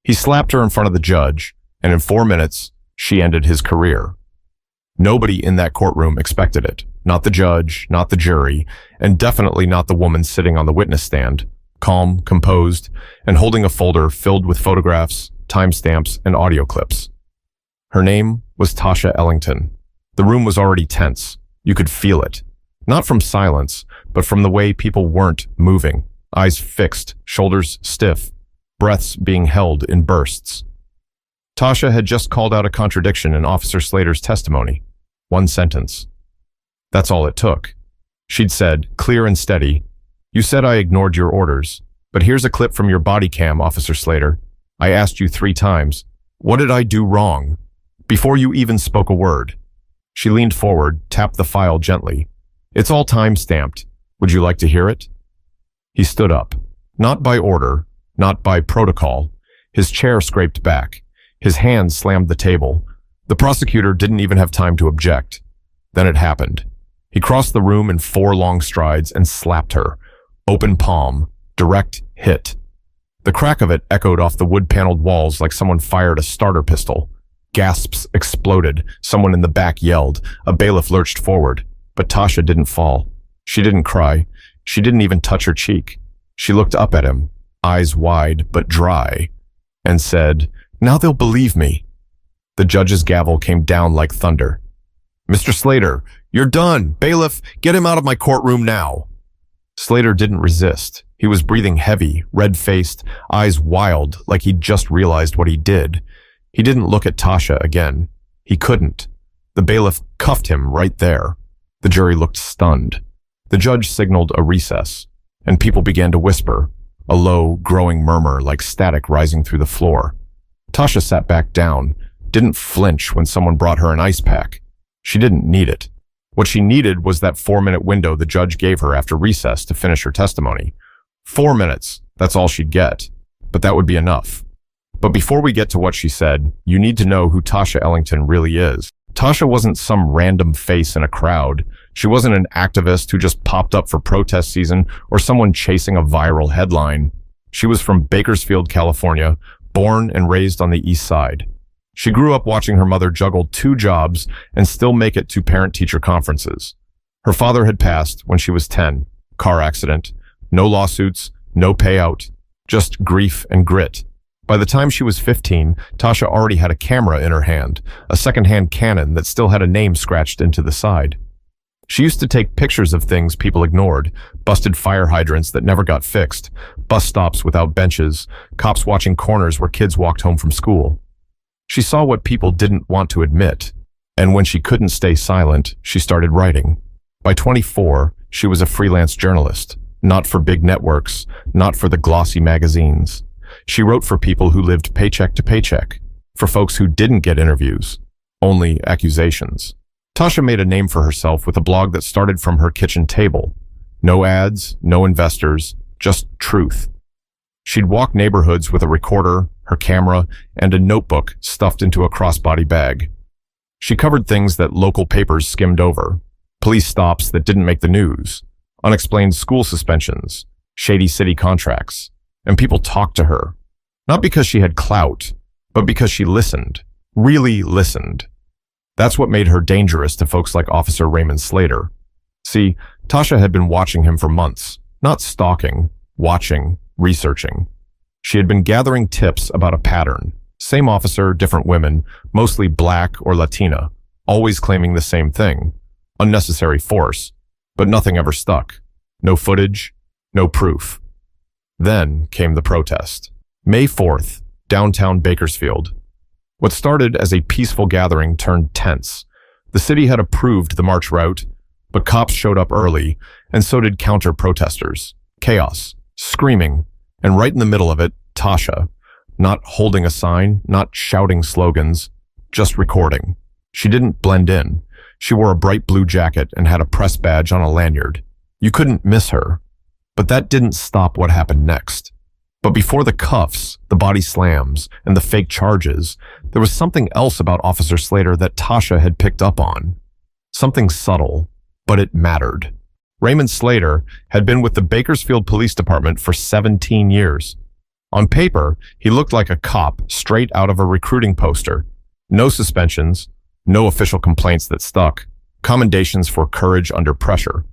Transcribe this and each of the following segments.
He slapped her in front of the judge, and in 4 minutes, she ended his career. Nobody in that courtroom expected it. Not the judge, not the jury, and definitely not the woman sitting on the witness stand, calm, composed, and holding a folder filled with photographs, timestamps, and audio clips. Her name was Tasha Ellington. The room was already tense. You could feel it. Not from silence, but from the way people weren't moving, eyes fixed, shoulders stiff, breaths being held in bursts. Tasha had just called out a contradiction in Officer Slater's testimony. One sentence. That's all it took. She'd said, clear and steady, "You said I ignored your orders, but here's a clip from your body cam, Officer Slater. I asked you 3 times, what did I do wrong? Before you even spoke a word." She leaned forward, tapped the file gently. "It's all time-stamped. Would you like to hear it?" He stood up. Not by order, not by protocol. His chair scraped back. His hands slammed the table. The prosecutor didn't even have time to object. Then it happened. He crossed the room in 4 long strides and slapped her. Open palm. Direct hit. The crack of it echoed off the wood-paneled walls like someone fired a starter pistol. Gasps exploded. Someone in the back yelled. A bailiff lurched forward. But Tasha didn't fall. She didn't cry. She didn't even touch her cheek. She looked up at him, eyes wide but dry, and said, "Now they'll believe me." The judge's gavel came down like thunder. "Mr. Slater, you're done. Bailiff, get him out of my courtroom now." Slater didn't resist. He was breathing heavy, red-faced, eyes wild, like he'd just realized what he did. He didn't look at Tasha again. He couldn't. The bailiff cuffed him right there. The jury looked stunned. The judge signaled a recess, and people began to whisper, a low, growing murmur like static rising through the floor. Tasha sat back down, didn't flinch when someone brought her an ice pack. She didn't need it. What she needed was that 4-minute window the judge gave her after recess to finish her testimony. 4 minutes, that's all she'd get. But that would be enough. But before we get to what she said, you need to know who Tasha Ellington really is. Tasha wasn't some random face in a crowd. She wasn't an activist who just popped up for protest season or someone chasing a viral headline. She was from Bakersfield, California, born and raised on the East Side. She grew up watching her mother juggle 2 jobs and still make it to parent-teacher conferences. Her father had passed when she was 10. Car accident. No lawsuits, no payout, just grief and grit. By the time she was 15, Tasha already had a camera in her hand, a second-hand Canon that still had a name scratched into the side. She used to take pictures of things people ignored, busted fire hydrants that never got fixed, bus stops without benches, cops watching corners where kids walked home from school. She saw what people didn't want to admit, and when she couldn't stay silent, she started writing. By 24, she was a freelance journalist, not for big networks, not for the glossy magazines. She wrote for people who lived paycheck to paycheck, for folks who didn't get interviews, only accusations. Tasha made a name for herself with a blog that started from her kitchen table. No ads, no investors, just truth. She'd walk neighborhoods with a recorder, her camera, and a notebook stuffed into a crossbody bag. She covered things that local papers skimmed over, police stops that didn't make the news, unexplained school suspensions, shady city contracts, and people talked to her. Not because she had clout, but because she listened, really listened. That's what made her dangerous to folks like Officer Raymond Slater. See, Tasha had been watching him for months, not stalking, watching, researching. She had been gathering tips about a pattern. Same officer, different women, mostly black or Latina, always claiming the same thing. Unnecessary force, but nothing ever stuck. No footage, no proof. Then came the protest. May 4th, downtown Bakersfield. What started as a peaceful gathering turned tense. The city had approved the march route, but cops showed up early, and so did counter-protesters. Chaos, screaming, and right in the middle of it, Tasha, not holding a sign, not shouting slogans, just recording. She didn't blend in. She wore a bright blue jacket and had a press badge on a lanyard. You couldn't miss her. But that didn't stop what happened next. But before the cuffs, the body slams, and the fake charges, there was something else about Officer Slater that Tasha had picked up on. Something subtle, but it mattered. Raymond Slater had been with the Bakersfield Police Department for 17 years. On paper, he looked like a cop straight out of a recruiting poster. No suspensions, no official complaints that stuck, commendations for courage under pressure.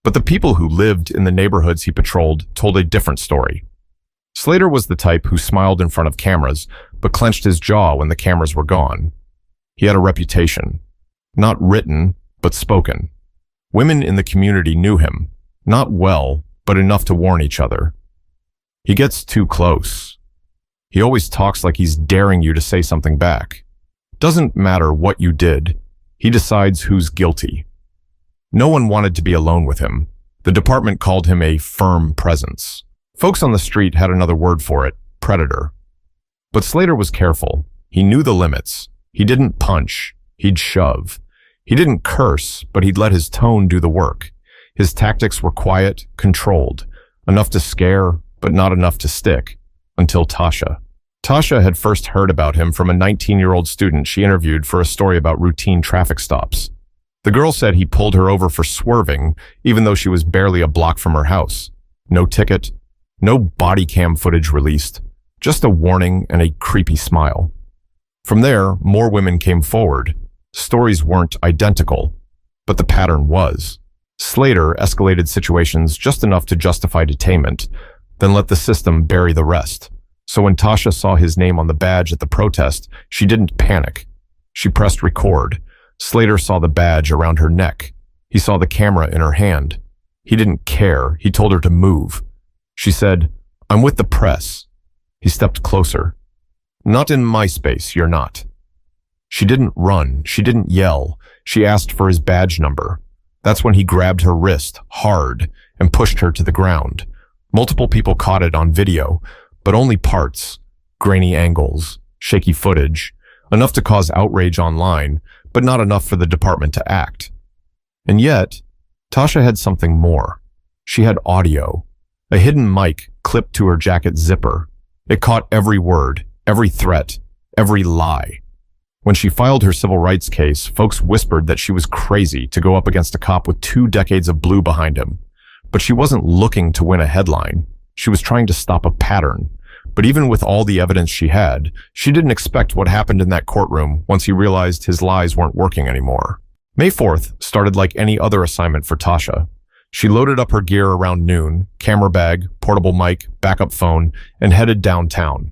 But the people who lived in the neighborhoods he patrolled told a different story. Slater was the type who smiled in front of cameras, but clenched his jaw when the cameras were gone. He had a reputation. Not written, but spoken. Women in the community knew him. Not well, but enough to warn each other. He gets too close. He always talks like he's daring you to say something back. Doesn't matter what you did. He decides who's guilty. No one wanted to be alone with him. The department called him a firm presence. Folks on the street had another word for it, predator. But Slater was careful. He knew the limits. He didn't punch. He'd shove. He didn't curse, but he'd let his tone do the work. His tactics were quiet, controlled, enough to scare, but not enough to stick, until Tasha. Tasha had first heard about him from a 19-year-old student she interviewed for a story about routine traffic stops. The girl said he pulled her over for swerving, even though she was barely a block from her house. No ticket, no body cam footage released, just a warning and a creepy smile. From there, more women came forward. Stories weren't identical, but the pattern was. Slater escalated situations just enough to justify detainment, then let the system bury the rest. So when Tasha saw his name on the badge at the protest, she didn't panic. She pressed record. Slater saw the badge around her neck. He saw the camera in her hand. He didn't care. He told her to move. She said, "I'm with the press." He stepped closer. "Not in my space, you're not." She didn't run. She didn't yell. She asked for his badge number. That's when he grabbed her wrist hard and pushed her to the ground. Multiple people caught it on video, but only parts, grainy angles, shaky footage, enough to cause outrage online, but not enough for the department to act. And yet, Tasha had something more. She had audio, a hidden mic clipped to her jacket zipper. It caught every word, every threat, every lie. When she filed her civil rights case, folks whispered that she was crazy to go up against a cop with 2 decades of blue behind him. But she wasn't looking to win a headline. She was trying to stop a pattern. But even with all the evidence she had, she didn't expect what happened in that courtroom once he realized his lies weren't working anymore. May 4th started like any other assignment for Tasha. She loaded up her gear around noon, camera bag, portable mic, backup phone, and headed downtown.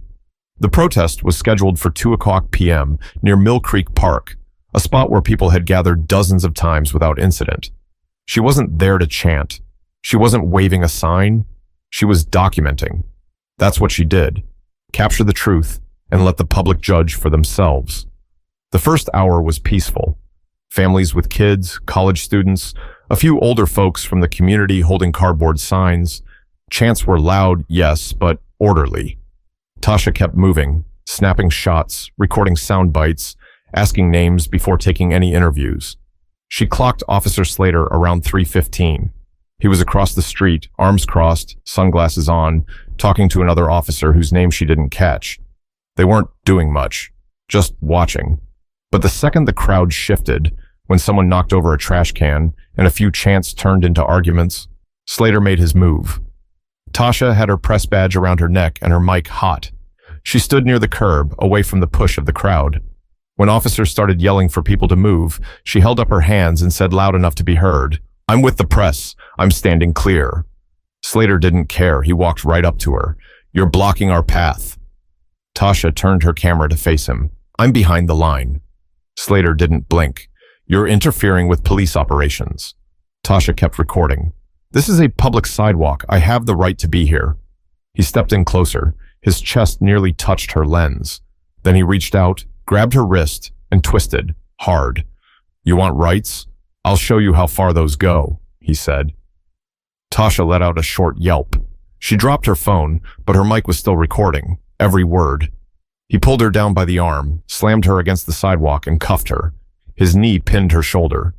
The protest was scheduled for 2:00 p.m. near Mill Creek Park, a spot where people had gathered dozens of times without incident. She wasn't there to chant. She wasn't waving a sign. She was documenting. That's what she did. Capture the truth and let the public judge for themselves. The first hour was peaceful. Families with kids, college students, a few older folks from the community holding cardboard signs. Chants were loud, yes, but orderly. Tasha kept moving, snapping shots, recording sound bites, asking names before taking any interviews. She clocked Officer Slater around 3:15. He was across the street, arms crossed, sunglasses on, talking to another officer whose name she didn't catch. They weren't doing much, just watching. But the second the crowd shifted, when someone knocked over a trash can and a few chants turned into arguments, Slater made his move. Tasha had her press badge around her neck and her mic hot. She stood near the curb, away from the push of the crowd. When officers started yelling for people to move, she held up her hands and said loud enough to be heard, "I'm with the press. I'm standing clear." Slater didn't care. He walked right up to her. "You're blocking our path." Tasha turned her camera to face him. "I'm behind the line." Slater didn't blink. "You're interfering with police operations." Tasha kept recording. "This is a public sidewalk. I have the right to be here." He stepped in closer. His chest nearly touched her lens. Then he reached out, grabbed her wrist, and twisted, hard. "You want rights? I'll show you how far those go," he said. Tasha let out a short yelp. She dropped her phone, but her mic was still recording, every word. He pulled her down by the arm, slammed her against the sidewalk, and cuffed her. His knee pinned her shoulder.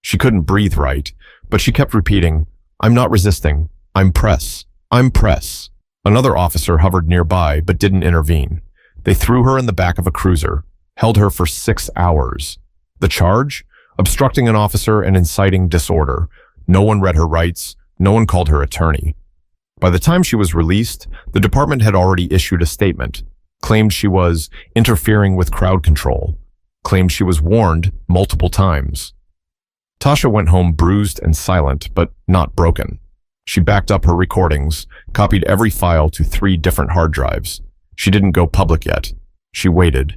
She couldn't breathe right, but she kept repeating, "I'm not resisting. I'm press. I'm press." Another officer hovered nearby, but didn't intervene. They threw her in the back of a cruiser, held her for 6 hours. The charge? Obstructing an officer and inciting disorder. No one read her rights. No one called her attorney. By the time she was released, the department had already issued a statement, claimed she was interfering with crowd control, claimed she was warned multiple times. Tasha went home bruised and silent, but not broken. She backed up her recordings, copied every file to 3 different hard drives. She didn't go public yet. She waited.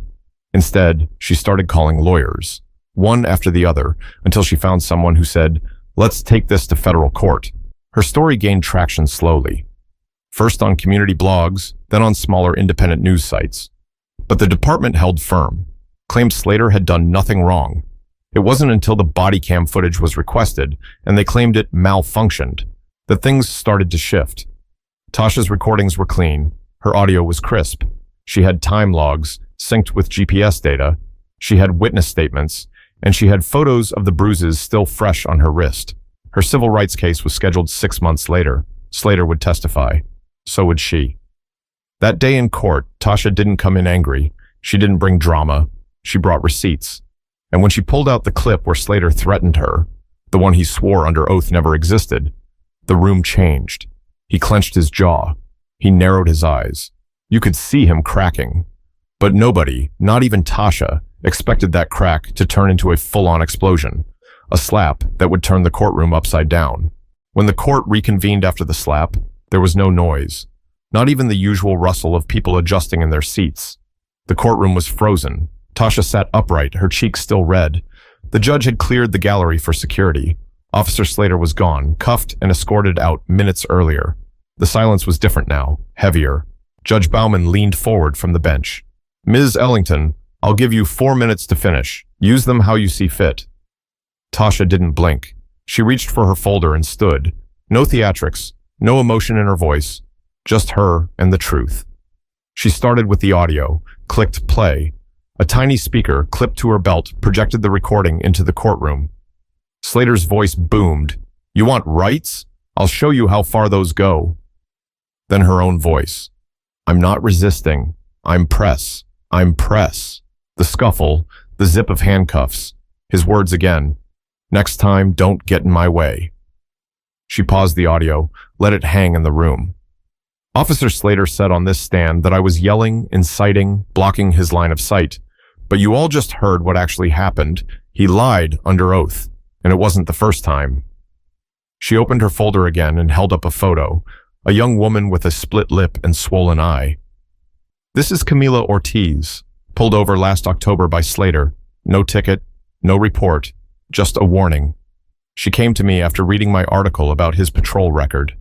Instead, she started calling lawyers, one after the other, until she found someone who said, "Let's take this to federal court." Her story gained traction slowly. First on community blogs, then on smaller independent news sites. But the department held firm, claimed Slater had done nothing wrong. It wasn't until the body cam footage was requested, and they claimed it malfunctioned, that things started to shift. Tasha's recordings were clean. Her audio was crisp. She had time logs, synced with GPS data. She had witness statements, and she had photos of the bruises still fresh on her wrist. Her civil rights case was scheduled 6 months later. Slater would testify. So would she. That day in court, Tasha didn't come in angry. She didn't bring drama. She brought receipts. And when she pulled out the clip where Slater threatened her, the one he swore under oath never existed, the room changed. He clenched his jaw. He narrowed his eyes. You could see him cracking. But nobody, not even Tasha, expected that crack to turn into a full-on explosion, a slap that would turn the courtroom upside down. When the court reconvened after the slap, there was no noise, not even the usual rustle of people adjusting in their seats. The courtroom was frozen. Tasha sat upright, her cheeks still red. The judge had cleared the gallery for security. Officer Slater was gone, cuffed and escorted out minutes earlier. The silence was different now, heavier. Judge Bauman leaned forward from the bench. "Ms. Ellington, I'll give you 4 minutes to finish. Use them how you see fit." Tasha didn't blink. She reached for her folder and stood. No theatrics, no emotion in her voice, just her and the truth. She started with the audio, clicked play. A tiny speaker, clipped to her belt, projected the recording into the courtroom. Slater's voice boomed. "You want rights? I'll show you how far those go." Then her own voice. "I'm not resisting. I'm press. I'm press." The scuffle, the zip of handcuffs. His words again. "Next time, don't get in my way." She paused the audio, let it hang in the room. Officer Slater said on this stand that I was yelling, inciting, blocking his line of sight. But you all just heard what actually happened. He lied under oath, and it wasn't the first time. She opened her folder again and held up a photo, a young woman with a split lip and swollen eye. "This is Camila Ortiz, pulled over last October by Slater. No ticket, no report, just a warning. She came to me after reading my article about his patrol record."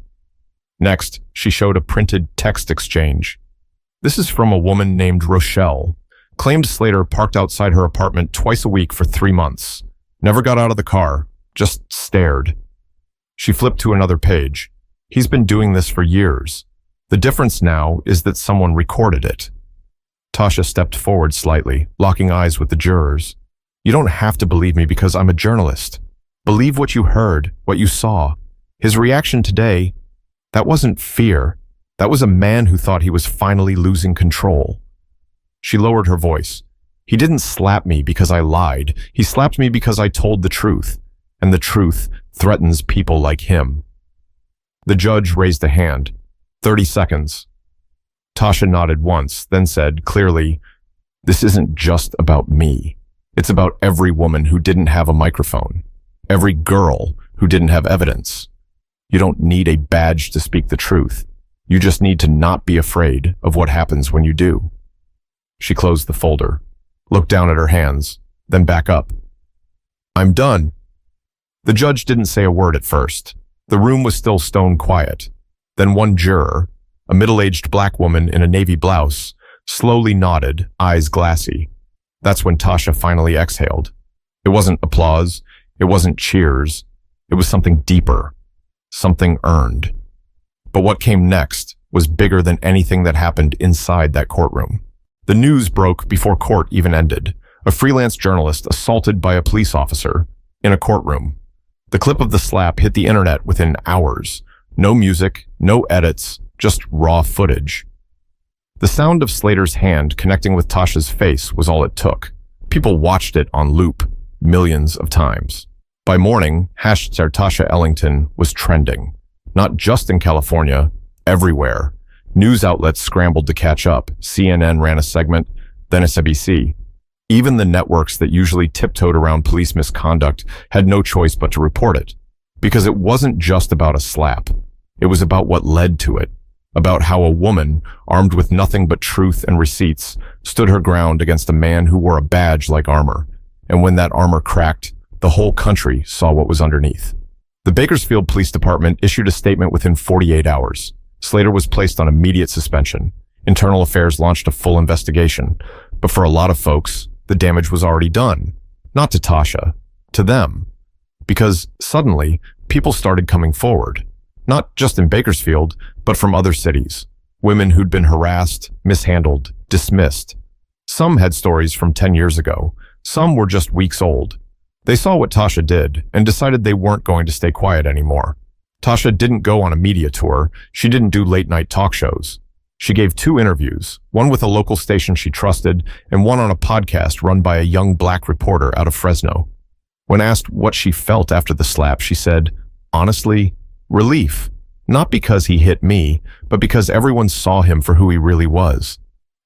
Next, she showed a printed text exchange. "This is from a woman named Rochelle. Claimed Slater parked outside her apartment twice a week for 3 months. Never got out of the car, just stared." She flipped to another page. "He's been doing this for years. The difference now is that someone recorded it." Tasha stepped forward slightly, locking eyes with the jurors. "You don't have to believe me because I'm a journalist. Believe what you heard, what you saw. His reaction today, that wasn't fear. That was a man who thought he was finally losing control." She lowered her voice. "He didn't slap me because I lied. He slapped me because I told the truth. And the truth threatens people like him." The judge raised a hand. 30 seconds. Tasha nodded once, then said clearly, "This isn't just about me. It's about every woman who didn't have a microphone. Every girl who didn't have evidence. You don't need a badge to speak the truth. You just need to not be afraid of what happens when you do." She closed the folder, looked down at her hands, then back up. "I'm done." The judge didn't say a word at first. The room was still stone quiet. Then one juror, a middle-aged black woman in a navy blouse, slowly nodded, eyes glassy. That's when Tasha finally exhaled. It wasn't applause. It wasn't cheers. It was something deeper, something earned. But what came next was bigger than anything that happened inside that courtroom. The news broke before court even ended. A freelance journalist assaulted by a police officer in a courtroom. The clip of the slap hit the internet within hours. No music, no edits, just raw footage. The sound of Slater's hand connecting with Tasha's face was all it took. People watched it on loop, millions of times. By morning, #Tasha Ellington was trending. Not just in California, everywhere. News outlets scrambled to catch up. CNN ran a segment, then SABC. Even the networks that usually tiptoed around police misconduct had no choice but to report it. Because it wasn't just about a slap. It was about what led to it. About how a woman, armed with nothing but truth and receipts, stood her ground against a man who wore a badge like armor. And when that armor cracked, the whole country saw what was underneath. The Bakersfield Police Department issued a statement within 48 hours. Slater was placed on immediate suspension. Internal Affairs launched a full investigation. But for a lot of folks, the damage was already done. Not to Tasha, to them. Because suddenly, people started coming forward. Not just in Bakersfield, but from other cities. Women who'd been harassed, mishandled, dismissed. Some had stories from 10 years ago. Some were just weeks old. They saw what Tasha did and decided they weren't going to stay quiet anymore. Tasha didn't go on a media tour. She didn't do late-night talk shows. She gave 2 interviews, one with a local station she trusted and one on a podcast run by a young black reporter out of Fresno. When asked what she felt after the slap, she said, honestly, relief. Not because he hit me, but because everyone saw him for who he really was.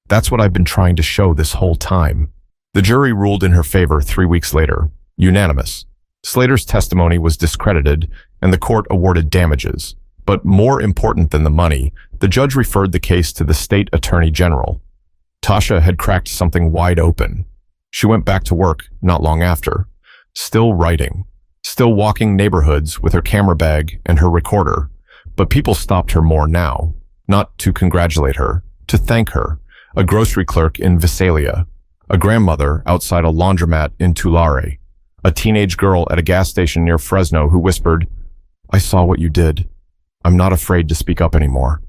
That's what I've been trying to show this whole time. The jury ruled in her favor 3 weeks later, unanimous. Slater's testimony was discredited and the court awarded damages. But more important than the money, the judge referred the case to the state attorney general. Tasha had cracked something wide open. She went back to work not long after, still writing, still walking neighborhoods with her camera bag and her recorder. But people stopped her more now, not to congratulate her, to thank her. A grocery clerk in Visalia, a grandmother outside a laundromat in Tulare, a teenage girl at a gas station near Fresno who whispered, I saw what you did. I'm not afraid to speak up anymore.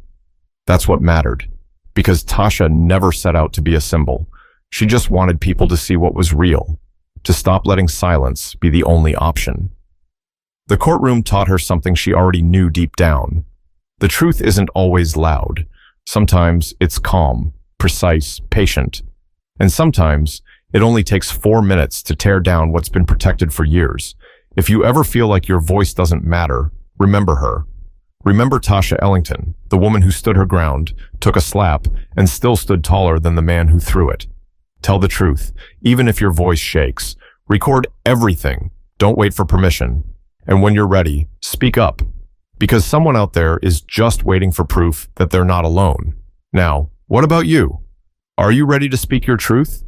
That's what mattered, because Tasha never set out to be a symbol. She just wanted people to see what was real, to stop letting silence be the only option. The courtroom taught her something she already knew deep down. The truth isn't always loud. Sometimes it's calm, precise, patient. And sometimes it only takes 4 minutes to tear down what's been protected for years. If you ever feel like your voice doesn't matter, remember her. Remember Tasha Ellington, the woman who stood her ground, took a slap, and still stood taller than the man who threw it. Tell the truth, even if your voice shakes. Record everything. Don't wait for permission. And when you're ready, speak up. Because someone out there is just waiting for proof that they're not alone. Now, what about you? Are you ready to speak your truth?